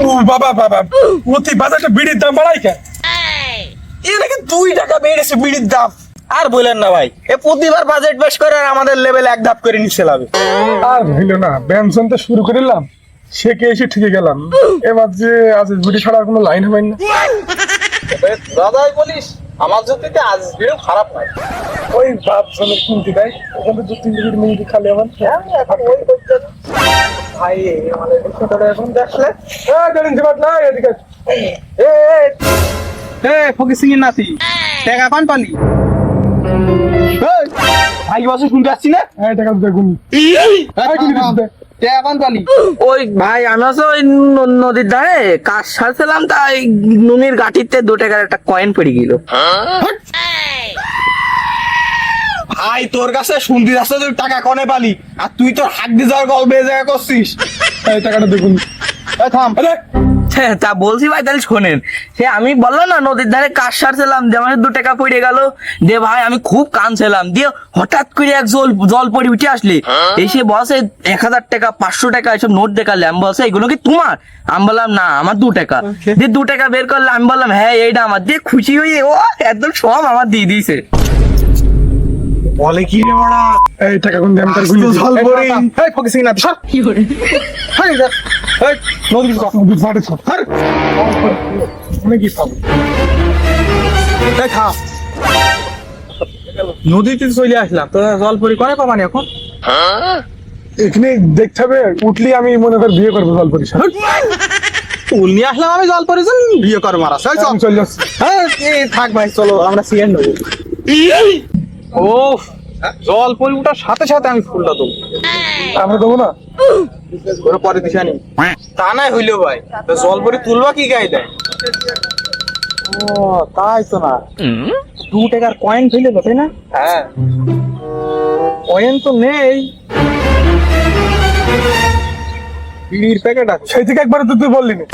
ও বাবা বাবা, প্রতি বাজারটা বিড়ির দাম বাড়াই কেন? এই নাকি 2 টাকা বেড়েছে বিড়ির দাম। আর বলেন না ভাই, এ প্রতিবার বাজেট পেশ করে আর আমাদের লেভেল এক ধাপ করে নিচে লাবে। আর হইল না, ব্যঞ্জন তো শুরু করিলাম, শেখে এসে ঠিকই গেলাম। এবার যে আজ বিড়ি ছাড়ার কোনো লাইন হবে না। দাদাই বলিস, আমার যুক্তিতে আজ বিড়ি খারাপ নয়। ওই বাপ জনের কিনতে দেয়, ওখান থেকে 2-3 বিড়ি মিনিট খালি আমার। এখন ওই করতে ভাই আমাদের বিষয়টা এখন দেখলে জানেন যে বাদ না এদিকে। ফকির সিং এর নাতি টাকা কোন পালি? ভাই বসে শুনতে আসছি না, টাকা দেখুন টাকা কোন পালি? ওই ভাই আমি হচ্ছে ওই নদীর ধারে কাজ সারছিলাম, তাই নুনির গাঠিতে 2 টাকার একটা কয়েন পড়ে গেল। ভাই তোর কাছে শুনতে আসছে তুই টাকা কনে পালি, আর তুই তোর হাত দিয়ে যাওয়ার গল্প এ জায়গা করছিস। এই টাকাটা দেখুন। থাম। তা বলছি ভাই, তাহলে শোনেন। সে আমি বললাম না নদীর ধারে কাজ সারছিলাম, যে আমার 2 টাকা পড়ে গেল। দিয়ে ভাই আমি খুব কাঁদছিলাম, দিয়ে হঠাৎ করে এক জল পড়ে উঠে আসলে এসে বসে 1000 টাকা 500 টাকা এসব নোট দেখালে। আমি বলছে এগুলো কি তোমার? আমি বললাম না, আমার 2 টাকা। দিয়ে 2 টাকা বের করলে, আমি বললাম হ্যাঁ এইটা আমার। দিয়ে খুশি হয়ে ও একদম সব আমার দিয়ে দিয়েছে। বলে কি রে বড়া, এই টাকা কোন দাম তার আজ তো জল পড়ে। এই ফকির সিং নাতি সর। কি করে এই নদীর কথা নদীর ধারে সব অনেকই পাবো। এই খা। নদীতে চলে আসলাম, তো জল পড়ে করে পাবানি এখন? এখানে দেখতে হবে, উঠলি আমি মনে কর বিয়ে করবো জলপরি সাথে। ফুল নিয়ে আসলাম আমি, জল পড়ে যান বিয়ে করে মারা। আমি চলে যাচ্ছি। হ্যাঁ থাক ভাই, চলো আমরা সিএন নেবো। ও জল পড়ে ওঠার সাথে সাথে আমি ফুলটা দেবো। আমরা দেবো না? ওরা পরে দিশা নি তা নাই হইলো ভাই, তো জল পড়ে তুলবা কি গায়ে দেয়? ও তাই তো না, 2 টাকার কয়েন ফেলে তো, তাই না? হ্যাঁ কয়েন তো নেই, বিড়ির প্যাকেট আছে। সেই থেকে একবার তো তুই বললি না।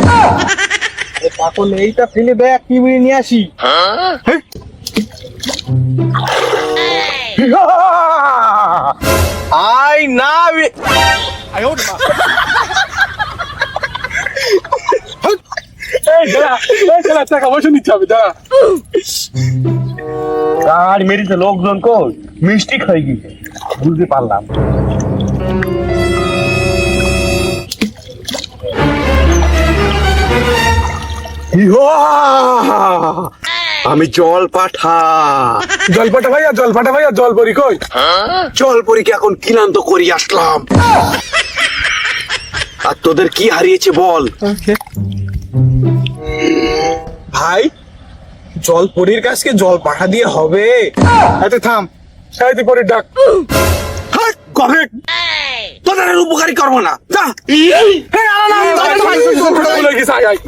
পাগল, এইটা ফেলে দেয়, কি বিড়ি নিয়ে আসি। আই না এই দাঁড়া, এই দাঁড়া, টাকা পয়সা নিচ্ছে হবে, দাঁড়া। আর মেরিতে লোকজন কই মিষ্টি খাই গিয়েছে, বুঝতে পারলাম। আমি জল পাঠা। জলপাটা ভাইয়া, জলপাটা ভাইয়া, জলপরি কই? জল পরীকে এখন কিলান্ত করি আসলাম। আর তোদের কি হারিয়েছে বল? ভাই জল পরীর কাছকে জল পাঠা দিয়ে হবে? এত থাম, সাইতে পরে ডাক। হাট, কবে তোদের আর উপকারী করবো না, যা। ভুলে গেছে, আয় আয়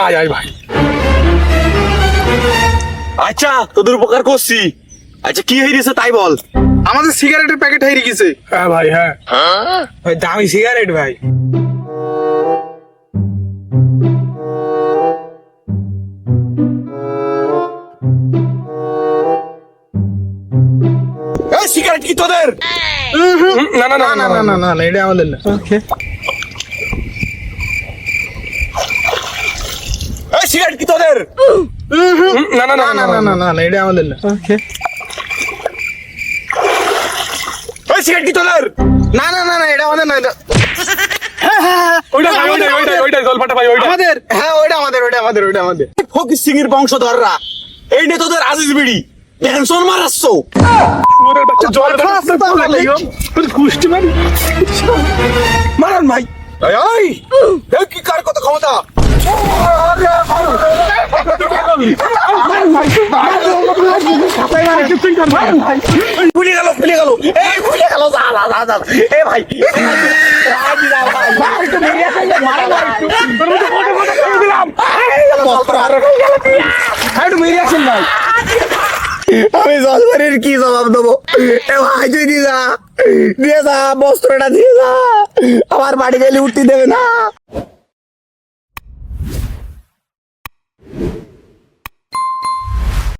আয় আয় ভাই। আচ্ছা তোদের উপকার করছি, আচ্ছা কি হারিয়েছে তাই বল। আমাদের সিগারেটের প্যাকেট হারিয়ে গেছে। হ্যাঁ ভাই, হ্যাঁ। ভাই দামি সিগারেট ভাই। এই সিগারেট কি তোদের? না না না না না না, না এটা আমাদের না। এই সিগারেট কি তোদের? না না না না না, না এটা আমাদের না। এই সিগারেট কি তোদের? না না না না এটা আমাদের না, এটা ওইটা ভাই, ওইটা ওইটা ওইটা জলপাটা ভাই, ওইটা। আমাদের। হ্যাঁ ওইটা আমাদের, ওইটা আমাদের, ওইটা আমাদের। ফকির সিং এর বংশধররা এই নে তোদের আজিজ বিড়ি টেনশন মারাচ্ছ। ওরে বাচ্চা জল কুষ্টি মারি মারান ভাই। এই, এই, এই কি কার কত ক্ষমতা? ভুলে গেল, ভুলে গেল, এই ভুলে গেল, যা যা যা যা। এ ভাই আমি জলপারির কি জবাব দেবো? এ ভাই তুই দিয়ে যা, দিয়ে যা, বস্ত্রটা দিয়ে যা, আমার বাড়ি গেলে উঠতে দেবে না।